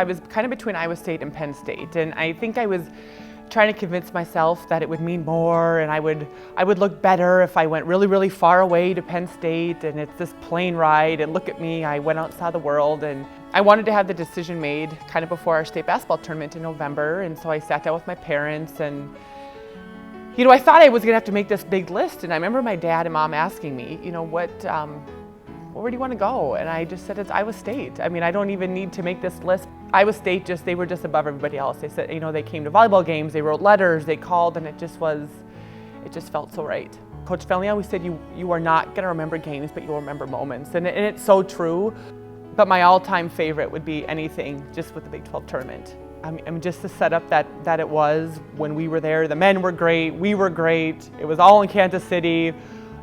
I was kind of between Iowa State and Penn State, and I think I was trying to convince myself that it would mean more and I would look better if I went really, really far away to Penn State and it's this plane ride and look at me, I went out and saw the world. And I wanted to have the decision made kind of before our state basketball tournament in November, and so I sat down with my parents and I thought I was gonna have to make this big list, and I remember my dad and mom asking me, where do you want to go? And I just said, it's Iowa State. I mean, I don't even need to make this list. Iowa State, they were just above everybody else. They said, they came to volleyball games, they wrote letters, they called, and it just felt so right. Coach Fenley always said, you are not gonna remember games, but you'll remember moments. And it's so true. But my all-time favorite would be anything just with the Big 12 tournament. I mean, just the setup that it was when we were there. The men were great, we were great. It was all in Kansas City.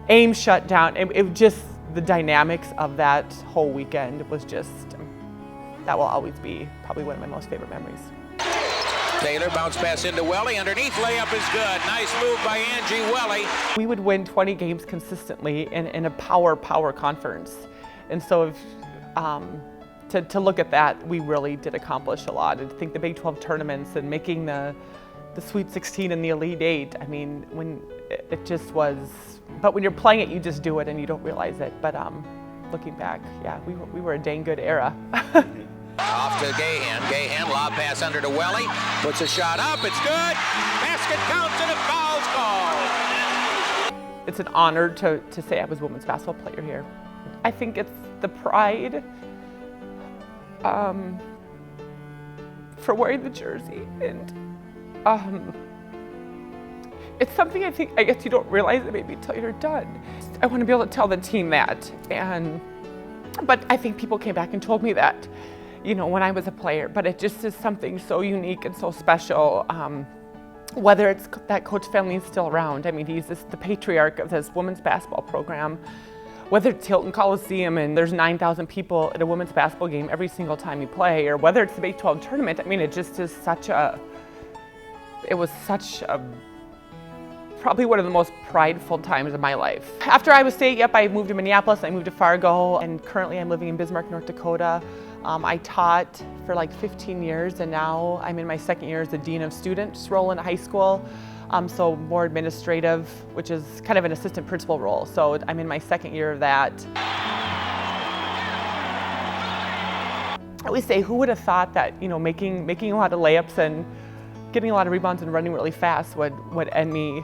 AIM shut down. It just, the dynamics of that whole weekend was just, that will always be probably one of my most favorite memories. Taylor bounce pass into Welle, underneath layup is good. Nice move by Angie, Welle. We would win 20 games consistently in a power conference. And so to look at that, we really did accomplish a lot. I think the Big 12 tournaments and making the Sweet 16 and the Elite 8, I mean, when it just was, but when you're playing it, you just do it and you don't realize it. But looking back, yeah, we were a dang good era. Off to Gahan. Gahan, lob pass under to Welle. Puts a shot up, it's good. Basket counts and a foul's called. It's an honor to say I was a women's basketball player here. I think it's the pride for wearing the jersey, and it's something I guess you don't realize it maybe until you're done. I want to be able to tell the team that, but I think people came back and told me that, when I was a player, but it just is something so unique and so special. Whether it's that Coach Fenley is still around, I mean, he's the patriarch of this women's basketball program. Whether it's Hilton Coliseum and there's 9,000 people at a women's basketball game every single time you play, or whether it's the Big 12 tournament, I mean, it just is probably one of the most prideful times of my life. After Iowa State, I moved to Minneapolis, I moved to Fargo, and currently I'm living in Bismarck, North Dakota. I taught for like 15 years, and now I'm in my second year as the Dean of Students role in high school. So more administrative, which is kind of an assistant principal role. So I'm in my second year of that. I always say, who would have thought that, making a lot of layups and getting a lot of rebounds and running really fast would end me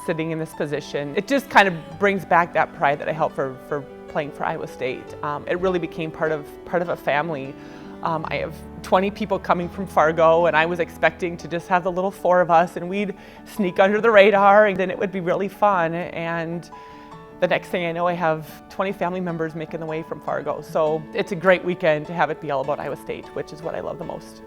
sitting in this position. It just kind of brings back that pride that I held for playing for Iowa State. It really became part of a family. I have 20 people coming from Fargo, and I was expecting to just have the little four of us, and we'd sneak under the radar, and then it would be really fun. And the next thing I know, I have 20 family members making the way from Fargo. So it's a great weekend to have it be all about Iowa State, which is what I love the most.